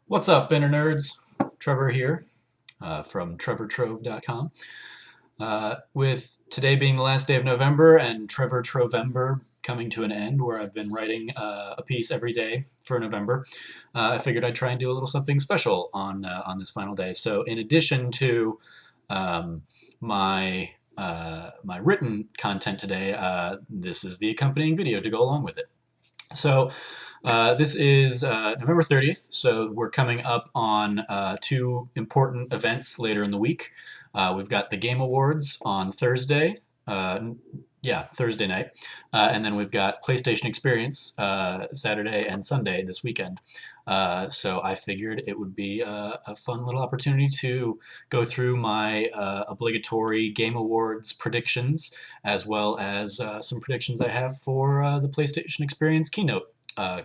What's up, Inner Nerds? Trevor here from TrevorTrove.com. With today being the last day of November and Trevor Trovember coming to an end, where I've been writing a piece every day for November, I figured I'd try and do a little something special on this final day. So, in addition to um, my written content today, this is the accompanying video to go along with it. So this is November 30th, so we're coming up on two important events later in the week. We've got the Game Awards on Thursday, uh, yeah, Thursday night, and then we've got PlayStation Experience Saturday and Sunday this weekend. So I figured it would be a fun little opportunity to go through my obligatory Game Awards predictions, as well as some predictions I have for the PlayStation Experience keynote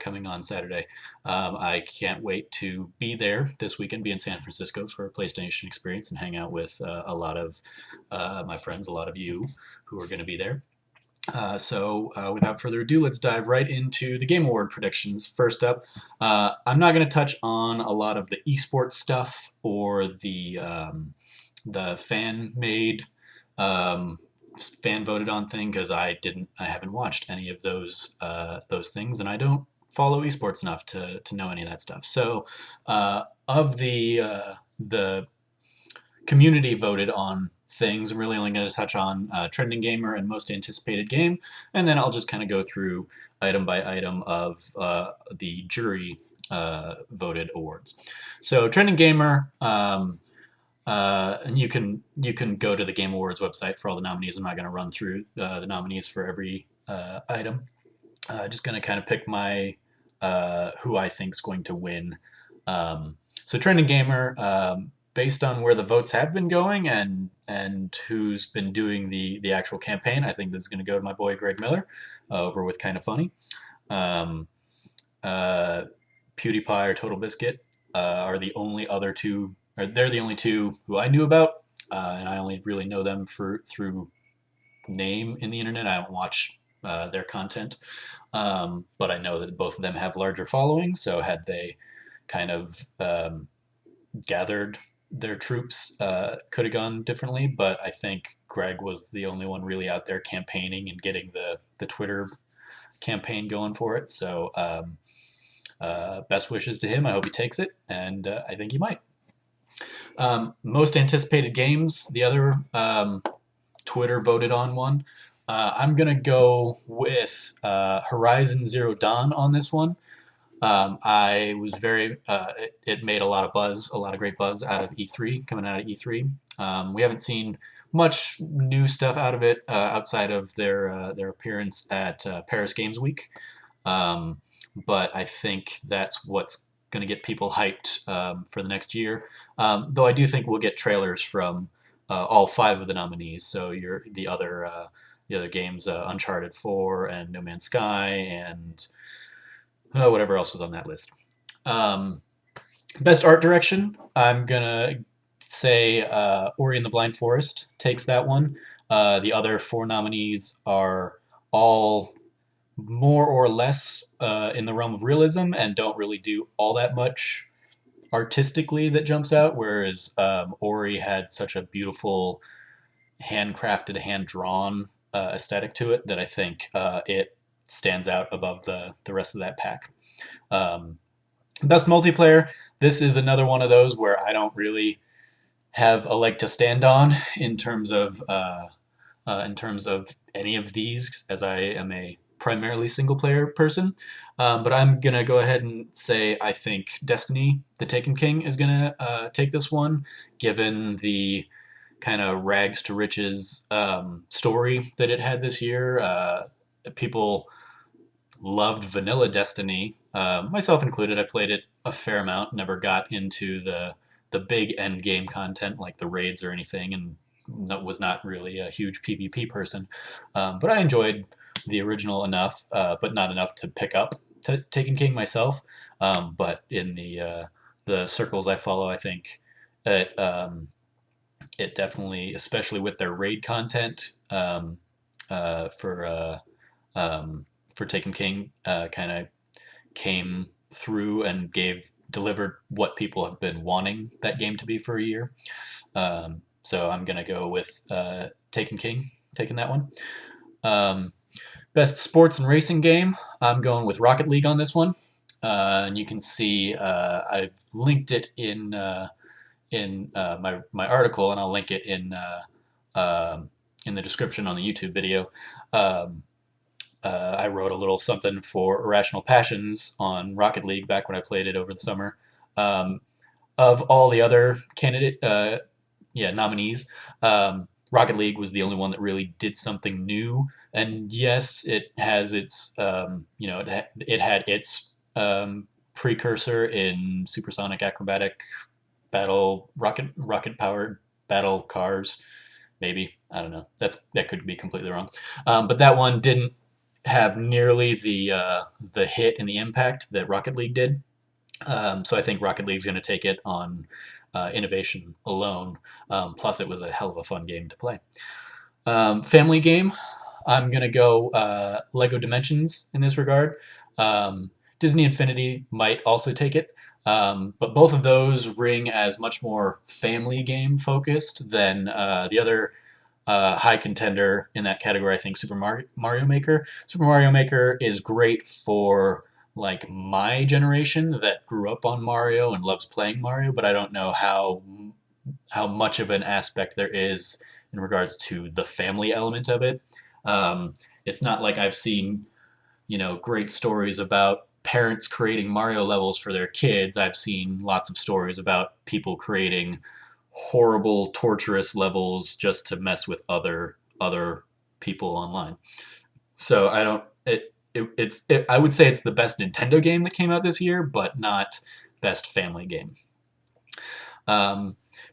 coming on Saturday. I can't wait to be there this weekend, be in San Francisco for PlayStation Experience and hang out with a lot of my friends, a lot of you who are going to be there. Without further ado, let's dive right into the Game Award predictions. First up, I'm not going to touch on a lot of the esports stuff or the fan made, um, fan voted on thing because I haven't watched any of those things, and I don't follow esports enough to know any of that stuff. So, of the community voted on things. I'm really only going to touch on trending gamer and most anticipated game, and then I'll just kind of go through item by item of the jury voted awards. So trending gamer, and you can go to the Game Awards website for all the nominees. I'm not going to run through the nominees for every item. Just going to kind of pick my who I think is going to win. So trending gamer, based on where the votes have been going and who's been doing the actual campaign, I think this is going to go to my boy Greg Miller over with Kind of Funny. Um, uh, PewDiePie or Total Biscuit are the only other two. Or they're the only two who I knew about, and I only really know them through name in the internet. I don't watch their content, but I know that both of them have larger followings. So had they kind of gathered their troops, could have gone differently. But I think Greg was the only one really out there campaigning and getting the Twitter campaign going for it. So best wishes to him. I hope he takes it, and I think he might. Most anticipated games, the other Twitter voted on one. I'm going to go with Horizon Zero Dawn on this one. I was it made a lot of buzz, a lot of great buzz out of E3, coming out of E3. We haven't seen much new stuff out of it outside of their appearance at Paris Games Week. But I think that's what's going to get people hyped for the next year. Though I do think we'll get trailers from all five of the nominees. So the other games, Uncharted 4 and No Man's Sky and whatever else was on that list. Best art direction, I'm gonna say Ori and the Blind Forest takes that one. The other four nominees are all more or less in the realm of realism and don't really do all that much artistically that jumps out. Whereas Ori had such a beautiful handcrafted, hand drawn aesthetic to it that I think it stands out above the rest of that pack. Um, Best multiplayer. This is another one of those where I don't really have a leg to stand on in terms of any of these, as I am a primarily single player person. But I'm gonna go ahead and say I think Destiny: The Taken King is gonna take this one, given the kind of rags to riches story that it had this year. People loved vanilla Destiny, myself included. I played it a fair amount, never got into the big end game content like the raids or anything, and was not really a huge PvP person. But I enjoyed the original enough, but not enough to pick up Taken King myself. But in the circles I follow, I think it definitely, especially with their raid content uh, for uh, um, for Taken King, kind of came through and delivered what people have been wanting that game to be for a year. So I'm gonna go with taking that one. Um, Best sports and racing game, I'm going with Rocket League on this one. And you can see I've linked it in my article, and I'll link it in the description on the YouTube video. Um, I wrote a little something for Irrational Passions on Rocket League back when I played it over the summer. Um, of all the other nominees, Rocket League was the only one that really did something new. And yes, it has its, it had its precursor in supersonic acrobatic battle rocket powered battle cars. Maybe, I don't know. That could be completely wrong. But that one didn't have nearly the hit and the impact that Rocket League did. So I think Rocket League's going to take it on innovation alone. Plus, it was a hell of a fun game to play. Family game, I'm going to go Lego Dimensions in this regard. Disney Infinity might also take it. But both of those ring as much more family game focused than the other high contender in that category. I think Mario Maker. Super Mario Maker is great for like my generation that grew up on Mario and loves playing Mario, but I don't know how much of an aspect there is in regards to the family element of it. It's not like I've seen, great stories about parents creating Mario levels for their kids. I've seen lots of stories about people creating horrible, torturous levels just to mess with other people online. So I don't. I would say it's the best Nintendo game that came out this year, but not best family game.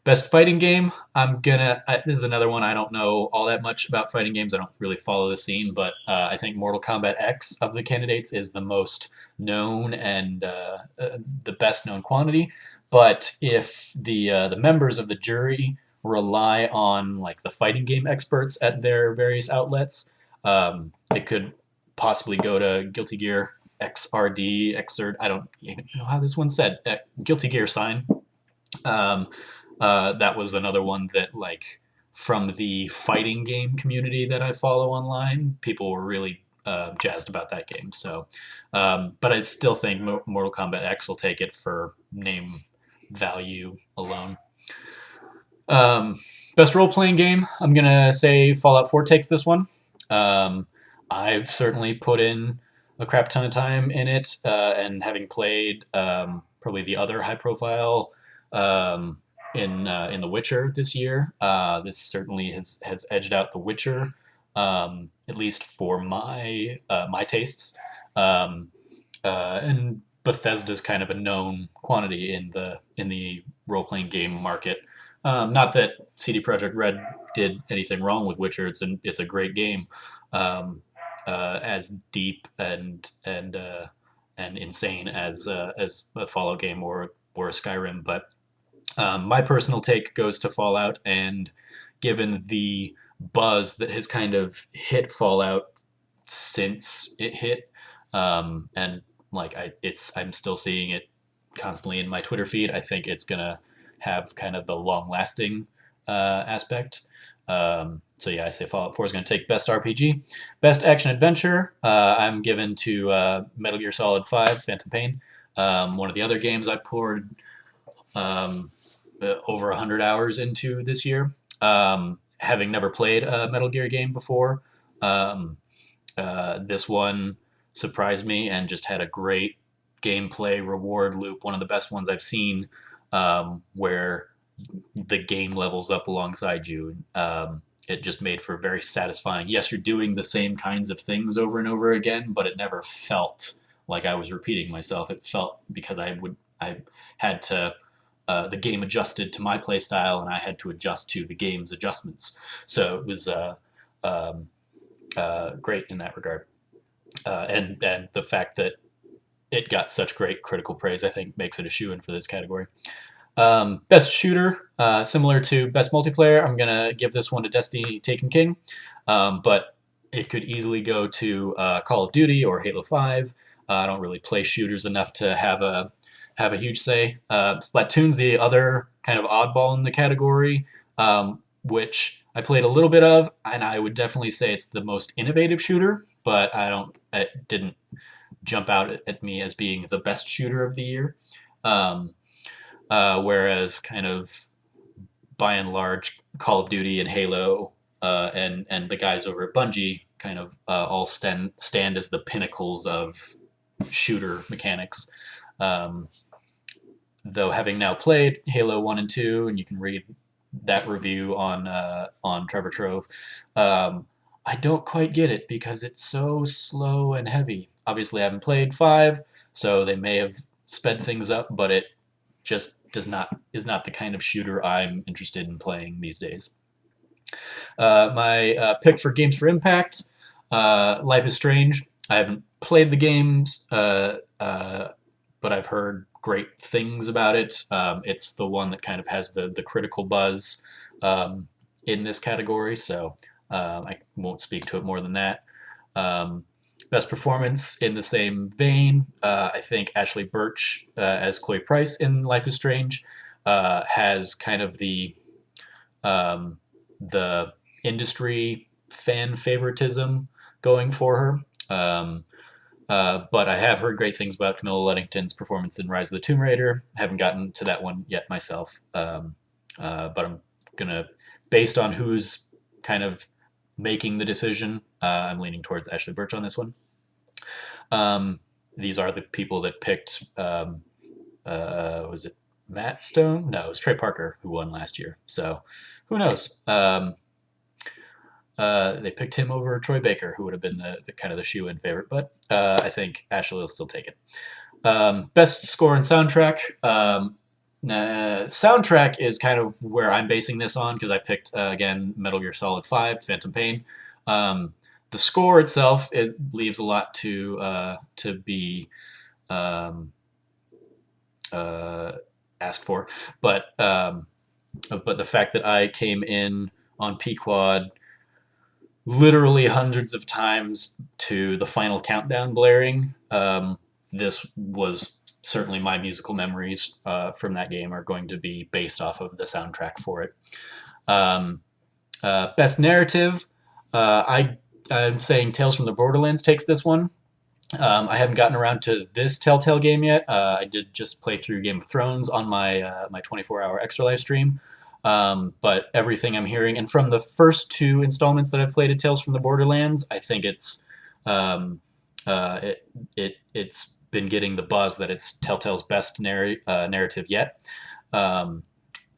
Best fighting game, this is another one I don't know all that much about fighting games. I don't really follow the scene, but I think Mortal Kombat X of the candidates is the most known and the best known quantity. But if the members of the jury rely on like the fighting game experts at their various outlets, it could possibly go to Guilty Gear XRD, Xrd. I don't even know how this one's said. Guilty Gear sign. That was another one that, like, from the fighting game community that I follow online, people were really jazzed about that game. So, but I still think Mortal Kombat X will take it for name value alone. Best role-playing game, I'm gonna say Fallout 4 takes this one. I've certainly put in a crap ton of time in it, and having played probably the other high-profile in The Witcher this year, this certainly has edged out The Witcher, at least for my tastes. And Bethesda's kind of a known quantity in the role-playing game market. Not that CD Projekt Red did anything wrong with Witcher. It's a great game, as deep and insane as a Fallout game or a Skyrim. But my personal take goes to Fallout, and given the buzz that has kind of hit Fallout since it hit, and like I'm still seeing it constantly in my Twitter feed. I think it's gonna have kind of the long-lasting aspect. So yeah, I say Fallout 4 is going to take Best RPG. Best Action Adventure, I'm given to Metal Gear Solid 5, Phantom Pain. One of the other games I poured over 100 hours into this year. Having never played a Metal Gear game before, this one surprised me and just had a great gameplay reward loop. One of the best ones I've seen, where the game levels up alongside you. It just made for very satisfying. Yes, you're doing the same kinds of things over and over again, but it never felt like I was repeating myself. It felt because I had to. The game adjusted to my play style, and I had to adjust to the game's adjustments. So it was great in that regard. And the fact that it got such great critical praise, I think, makes it a shoo-in for this category. Best shooter, similar to best multiplayer, I'm gonna give this one to Destiny Taken King, but it could easily go to Call of Duty or Halo 5. I don't really play shooters enough to have a huge say. Splatoon's the other kind of oddball in the category, which I played a little bit of, and I would definitely say it's the most innovative shooter. But it didn't jump out at me as being the best shooter of the year. Um, Whereas kind of by and large, Call of Duty and Halo and the guys over at Bungie kind of all stand as the pinnacles of shooter mechanics. Um, though having now played Halo 1 and 2, and you can read that review on TrevorTrove, I don't quite get it because it's so slow and heavy. Obviously, I haven't played 5, so they may have sped things up, but it just is not the kind of shooter I'm interested in playing these days. My pick for Games for Impact, Life is Strange. I haven't played the games, but I've heard great things about it. It's the one that kind of has the critical buzz in this category, so I won't speak to it more than that. Best performance in the same vein, I think Ashley Birch as Chloe Price in Life is Strange has kind of the industry fan favoritism going for her. But I have heard great things about Camilla Luddington's performance in Rise of the Tomb Raider. Haven't gotten to that one yet myself, but I'm gonna, based on who's kind of making the decision, I'm leaning towards Ashley Birch on this one. These are the people that picked. Was it Matt Stone? No, it was Trey Parker who won last year. So who knows? They picked him over Troy Baker, who would have been the kind of the shoe-in favorite, but I think Ashley will still take it. Best score and soundtrack. Soundtrack is kind of where I'm basing this on because I picked again Metal Gear Solid 5, Phantom Pain. The score itself leaves a lot to be asked for, but the fact that I came in on Pequod literally hundreds of times to the final countdown blaring, this was certainly my musical memories from that game are going to be based off of the soundtrack for it. Best narrative, I'm saying Tales from the Borderlands takes this one. I haven't gotten around to this Telltale game yet. I did just play through Game of Thrones on my 24-hour extra live stream. But everything I'm hearing, and from the first 2 installments that I've played of Tales from the Borderlands, I think it's been getting the buzz that it's Telltale's best narrative yet. And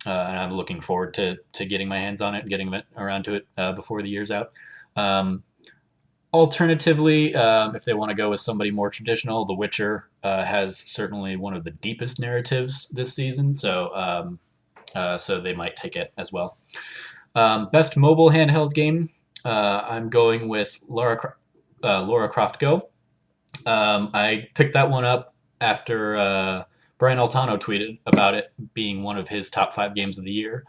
I'm looking forward to getting my hands on it, getting around to it before the year's out. Alternatively, if they want to go with somebody more traditional, The Witcher has certainly one of the deepest narratives this season, so they might take it as well. Best mobile handheld game, I'm going with Lara Croft Go. I picked that one up after Brian Altano tweeted about it being one of his top 5 games of the year.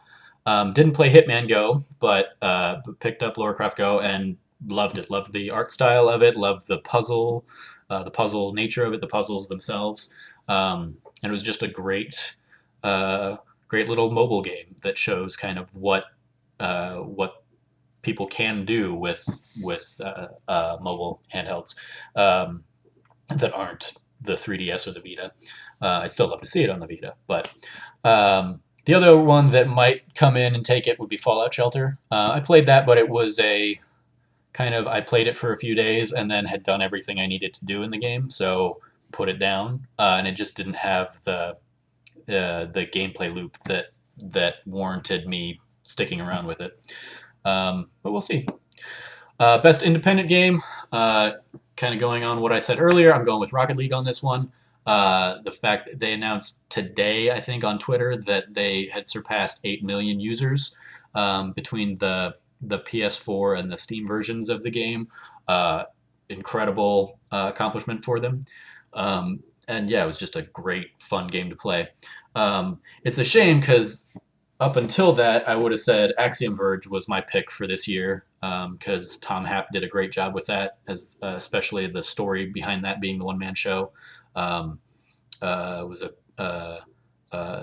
Didn't play Hitman Go, but picked up Lara Croft Go and loved it. Loved the art style of it. Loved the puzzle nature of it. The puzzles themselves, and it was just a great little mobile game that shows kind of what people can do with mobile handhelds that aren't the 3DS or the Vita. I'd still love to see it on the Vita, but the other one that might come in and take it would be Fallout Shelter. I played that, but it was I played it for a few days and then had done everything I needed to do in the game, so put it down, and it just didn't have the gameplay loop that warranted me sticking around with it. But we'll see. Best independent game, kind of going on what I said earlier, I'm going with Rocket League on this one. The fact that they announced today, I think, on Twitter that they had surpassed 8 million users between the PS4 and the Steam versions of the game. Incredible accomplishment for them. And yeah, it was just a great, fun game to play. It's a shame because up until that, I would have said Axiom Verge was my pick for this year. because Tom Happ did a great job with that, as especially the story behind that being the one-man show. Um, was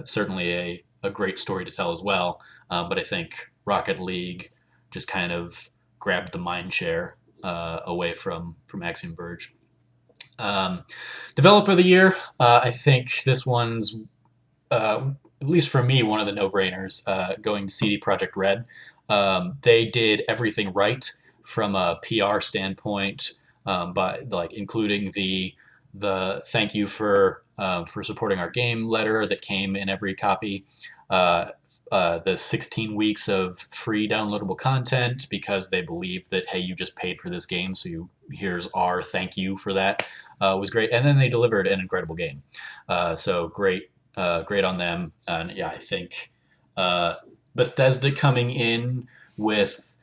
certainly a great story to tell as well. But I think Rocket League just kind of grabbed the mind share away from Axiom Verge. Um, Developer of the year, I think this one's at least for me one of the no-brainers. Going to CD Projekt Red, they did everything right from a PR standpoint, by like including the thank you for supporting our game letter that came in every copy. The 16 weeks of free downloadable content because they believe that, hey, you just paid for this game, so here's our thank you for that, was great. And then they delivered an incredible game. So great, great on them. And yeah, I think Bethesda coming in with,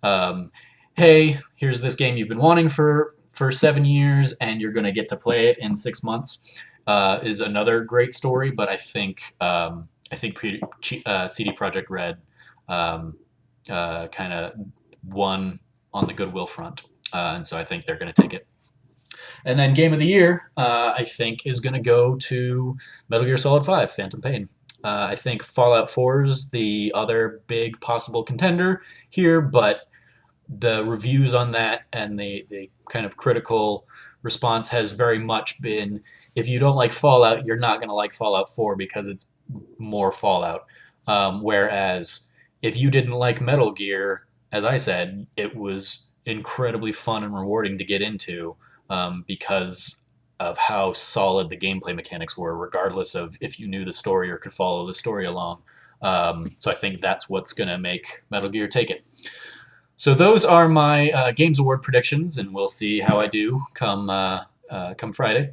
um, hey, here's this game you've been wanting for 7 years, and you're going to get to play it in 6 months, is another great story. But I think CD Projekt Red kind of won on the goodwill front, and so I think they're going to take it. And then Game of the Year, I think, is going to go to Metal Gear Solid 5: Phantom Pain. I think Fallout 4 is the other big possible contender here, but the reviews on that and the kind of critical response has very much been, if you don't like Fallout, you're not going to like Fallout 4 because it's more Fallout. Whereas if you didn't like Metal Gear, as I said, it was incredibly fun and rewarding to get into, because of how solid the gameplay mechanics were, regardless of if you knew the story or could follow the story along. So I think that's what's going to make Metal Gear take it. So those are my Games Award predictions, and we'll see how I do come Friday,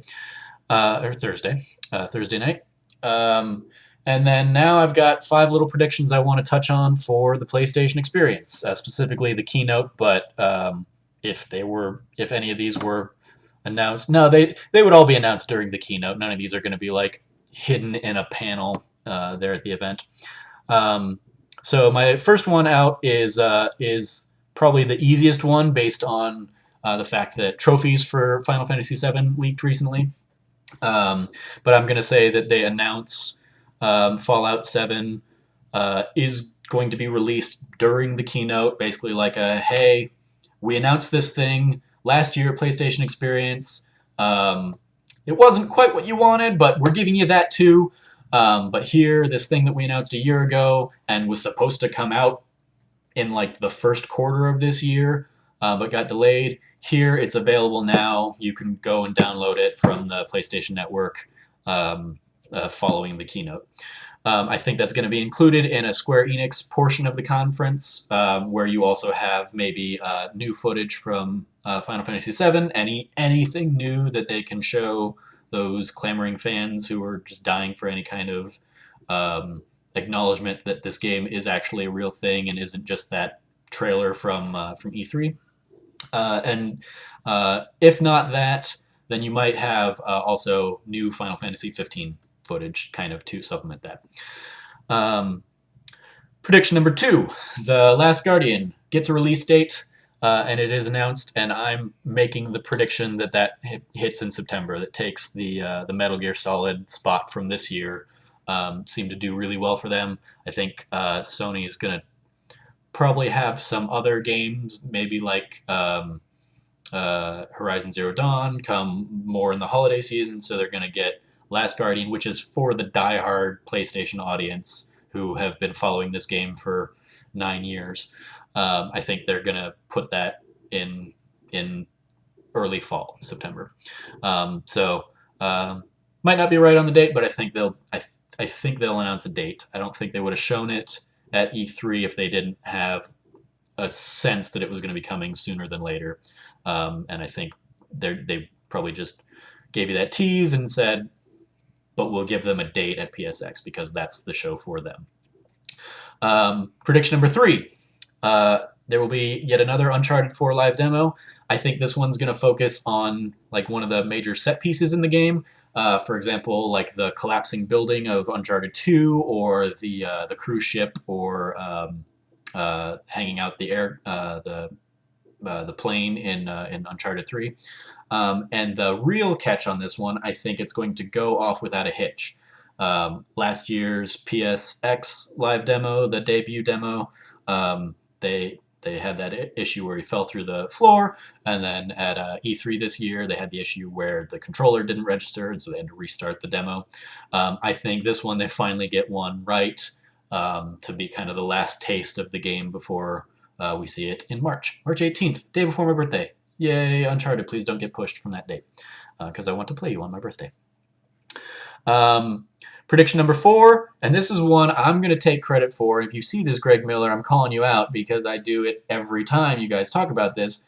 or Thursday night. And then now I've got 5 little predictions I want to touch on for the PlayStation experience, specifically the keynote. But if any of these were announced, no, they would all be announced during the keynote. None of these are going to be like hidden in a panel there at the event. So my first one out is probably the easiest one based on the fact that trophies for Final Fantasy VII leaked recently. But I'm going to say that they announce Fallout 7 is going to be released during the keynote, basically like a, hey, we announced this thing last year, PlayStation Experience. It wasn't quite what you wanted, but we're giving you that too. But here, this thing that we announced a year ago and was supposed to come out in like the first quarter of this year, but got delayed. Here, it's available now. You can go and download it from the PlayStation Network following the keynote. I think that's going to be included in a Square Enix portion of the conference, where you also have maybe new footage from Final Fantasy VII, anything new that they can show those clamoring fans who are just dying for any kind of acknowledgement that this game is actually a real thing and isn't just that trailer from E3. And if not that, then you might have also new Final Fantasy 15 footage kind of to supplement that. Prediction number 2, The Last Guardian gets a release date, and it is announced, and I'm making the prediction that hits in September, that takes the Metal Gear Solid spot from this year. Seemed to do really well for them. I think Sony is going to probably have some other games, maybe like Horizon Zero Dawn, come more in the holiday season, so they're going to get Last Guardian, which is for the diehard PlayStation audience who have been following this game for 9 years. I think they're going to put that in early fall, September. Might not be right on the date, but I think they'll announce a date. I don't think they would have shown it at E3 if they didn't have a sense that it was going to be coming sooner than later. And I think they probably just gave you that tease and said, but we'll give them a date at PSX because that's the show for them. Prediction number 3. There will be yet another Uncharted 4 live demo. I think this one's going to focus on like one of the major set pieces in the game. For example, like the collapsing building of Uncharted 2, or the cruise ship, or hanging out the the plane in Uncharted 3. And the real catch on this one, I think it's going to go off without a hitch. Last year's PSX live demo, the debut demo, they had that issue where he fell through the floor, and then at E3 this year they had the issue where the controller didn't register, and so they had to restart the demo. I think this one they finally get one right, to be kind of the last taste of the game before we see it in March 18th, day before my birthday. Yay, Uncharted! Please don't get pushed from that date, because I want to play you on my birthday. Prediction number 4, and this is one I'm going to take credit for. If you see this, Greg Miller, I'm calling you out because I do it every time you guys talk about this.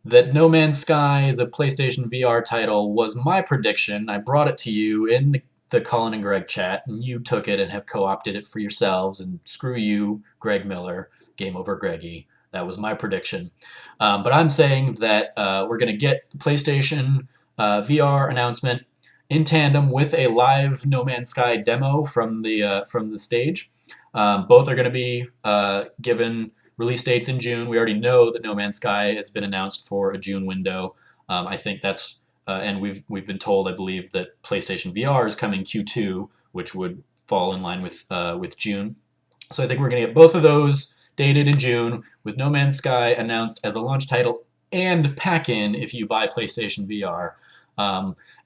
That No Man's Sky is a PlayStation VR title was my prediction. I brought it to you in the Colin and Greg chat, and you took it and have co-opted it for yourselves, and screw you, Greg Miller. Game over, Greggy. That was my prediction. But I'm saying that we're going to get PlayStation VR announcement in tandem with a live No Man's Sky demo from the stage. Both are going to be given release dates in June. We already know that No Man's Sky has been announced for a June window. I think that's and we've been told, I believe, that PlayStation VR is coming Q2, which would fall in line with June. So I think we're going to get both of those dated in June, with No Man's Sky announced as a launch title and pack-in if you buy PlayStation VR.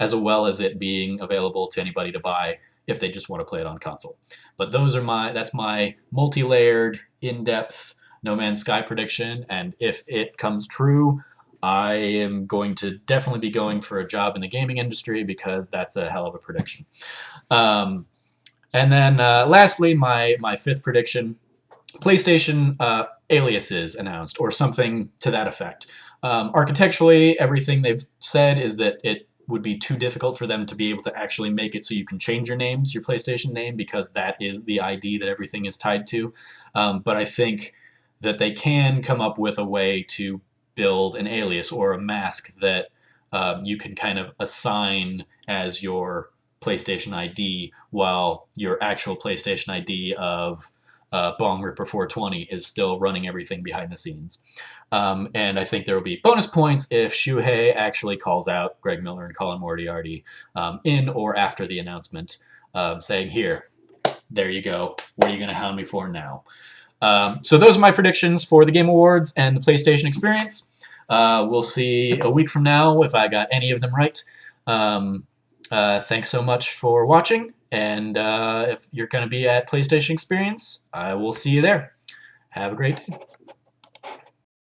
As well as it being available to anybody to buy if they just want to play it on console. But that's my multi-layered, in-depth No Man's Sky prediction, and if it comes true, I am going to definitely be going for a job in the gaming industry because that's a hell of a prediction. And then lastly, my 5th prediction, PlayStation aliases announced, or something to that effect. Architecturally, everything they've said is that it would be too difficult for them to be able to actually make it so you can change your names, your PlayStation name, because that is the ID that everything is tied to. But I think that they can come up with a way to build an alias or a mask that you can kind of assign as your PlayStation ID, while your actual PlayStation ID of Bong Ripper 420 is still running everything behind the scenes. And I think there will be bonus points if Shuhei actually calls out Greg Miller and Colin Moriarty in or after the announcement, saying, here, there you go. What are you going to hound me for now? So those are my predictions for the Game Awards and the PlayStation Experience. We'll see a week from now if I got any of them right. Thanks so much for watching. And if you're going to be at PlayStation Experience, I will see you there. Have a great day.